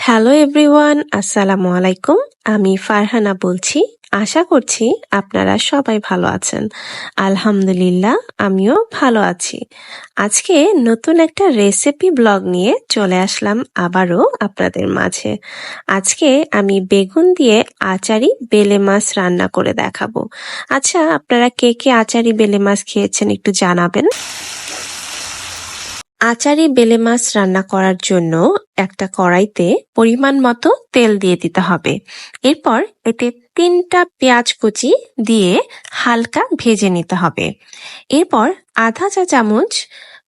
Hello everyone, আসসালামু আলাইকুম। আমি ফারহানা বলছি। আশা করছি আপনারা সবাই ভালো আছেন। আলহামদুলিল্লাহ, আমিও ভালো আছি। আজকে নতুন একটা রেসিপি ব্লগ নিয়ে চলে আসলাম আবারও আপনাদের মাঝে। আজকে আমি বেগুন দিয়ে আচারি বেলে মাছ রান্না করে দেখাবো। আচ্ছা, আপনারা কে কে আচারি বেলে মাছ খেয়েছেন একটু জানাবেন। আচারি বেলে মাছ রান্না করার জন্য একটা কড়াইতে পরিমাণ মতো তেল দিয়ে দিতে হবে। এরপর এতে 3টা পেঁয়াজ কুচি দিয়ে হালকা ভেজে নিতে হবে। এরপর আধা চা চামচ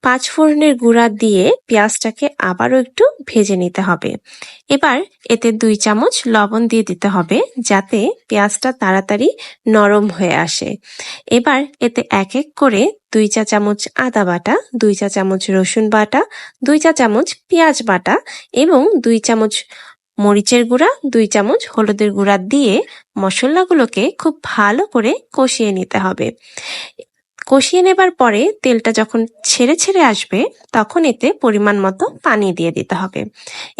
পাঁচফোড়নের গুঁড়া দিয়ে পেঁয়াজটাকে আবারও একটু ভেজে নিতে হবে। এবার এতে 2 চামচ লবণ দিয়ে দিতে হবে যাতে পেঁয়াজটা তাড়াতাড়ি নরম হয়ে আসে। এবার এতে এক এক করে 2 চা চামচ আদা বাটা, 2 চা চামচ রসুন বাটা, 2 চা চামচ পেঁয়াজ বাটা এবং 2 চামচ মরিচের গুঁড়া, 2 চামচ হলুদের গুঁড়া দিয়ে মশলাগুলোকে খুব ভালো করে কষিয়ে নিতে হবে। কষিয়ে নেবার পরে তেলটা যখন ছেড়ে ছেড়ে আসবে তখন এতে পরিমাণ মতো পানি দিয়ে দিতে হবে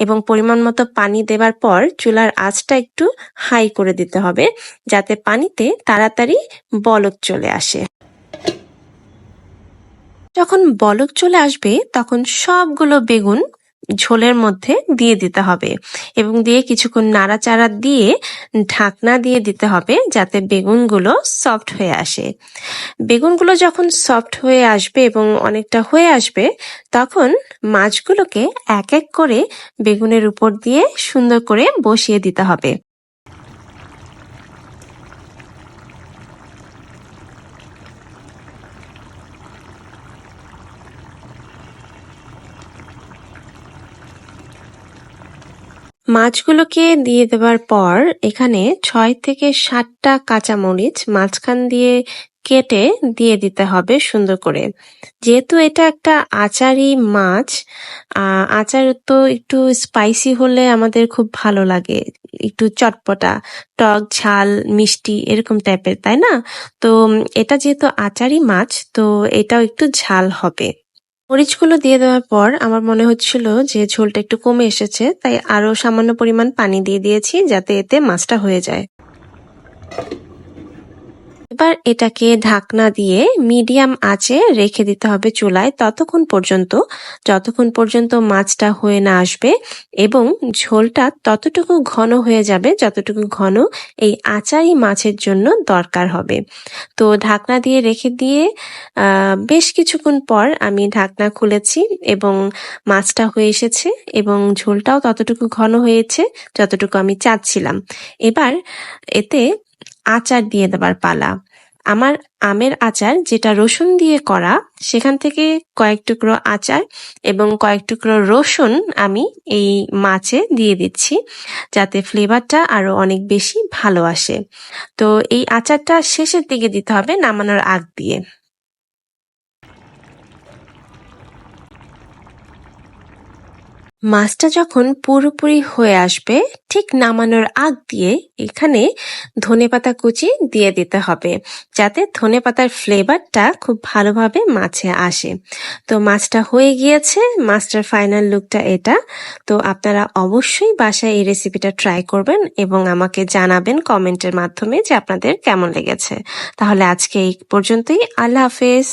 এবং পরিমাণ মতো পানি দেওয়ার পর চুলার আঁচটা একটু হাই করে দিতে হবে যাতে পানিতে তাড়াতাড়ি বলক চলে আসে। যখন বলক চলে আসবে তখন সবগুলো বেগুন ঝোলের মধ্যে দিয়ে দিতে হবে এবং দিয়ে কিছুক্ষণ নাড়াচাড়া দিয়ে ঢাকনা দিয়ে দিতে হবে যাতে বেগুনগুলো সফট হয়ে আসে। বেগুনগুলো যখন সফট হয়ে আসবে এবং অনেকটা হয়ে আসবে তখন মাছগুলোকে এক এক করে বেগুনের উপর দিয়ে সুন্দর করে বসিয়ে দিতে হবে। মাছগুলোকে দিয়ে দেওয়ার পর এখানে 6 থেকে 7টা কাঁচামরিচ মাঝখান দিয়ে কেটে দিয়ে দিতে হবে সুন্দর করে। যেহেতু এটা একটা আচারি মাছ, আচার তো একটু স্পাইসি হলে আমাদের খুব ভালো লাগে, একটু চটপটা, টক ঝাল মিষ্টি এরকম টাইপের, তাই না? তো এটা যেহেতু আচারি মাছ তো এটাও একটু ঝাল হবে। মরিচগুলো দিয়ে দেওয়ার পর আমার মনে হচ্ছিল যে ঝোলটা একটু কমে এসেছে, তাই আরো সামান্য পরিমাণ পানি দিয়ে দিয়েছি যাতে এতে মাছটা হয়ে যায়। এবার এটাকে ঢাকনা দিয়ে মিডিয়াম আঁচে রেখে দিতে হবে চুলায় যতক্ষণ পর্যন্ত মাছটা হয়ে না আসবে এবং ঝোলটা ততটুকু ঘন হয়ে যাবে যতটুকু ঘন এই আচারি মাছের জন্য দরকার হবে। তো ঢাকনা দিয়ে রেখে দিয়ে বেশ কিছুক্ষণ পর আমি ঢাকনা খুলেছি এবং মাছটা হয়ে এসেছে এবং ঝোলটাও ততটুকু ঘন হয়েছে যতটুকু আমি চাচ্ছিলাম। এবার এতে আচার দিয়ে দেবার পালা। আমার আমের আচার যেটা রসুন দিয়ে করা, সেখান থেকে কয়েক টুকরো আচার এবং কয়েক টুকরো রসুন আমি এই মাছে দিয়ে দিচ্ছি যাতে ফ্লেভারটা আরো অনেক বেশি ভালো আসে। তো এই আচারটা শেষের দিকে দিতে হবে নামানোর আগ দিয়ে। মাছটা যখন পুরোপুরি হয়ে আসবে ঠিক নামানোর আগ দিয়ে এখানে ধনেপাতা কুচি দিয়ে দিতে হবে যাতে ধনেপাতার ফ্লেভারটা খুব ভালোভাবে মাছে আসে। তো মাছটা হয়ে গিয়েছে, মাছটার ফাইনাল লুকটা এটা। তো আপনারা অবশ্যই বাসায় এই রেসিপিটা ট্রাই করবেন এবং আমাকে জানাবেন কমেন্টের মাধ্যমে যে আপনাদের কেমন লেগেছে। তাহলে আজকে এই পর্যন্তই, আল্লাহ হাফেজ।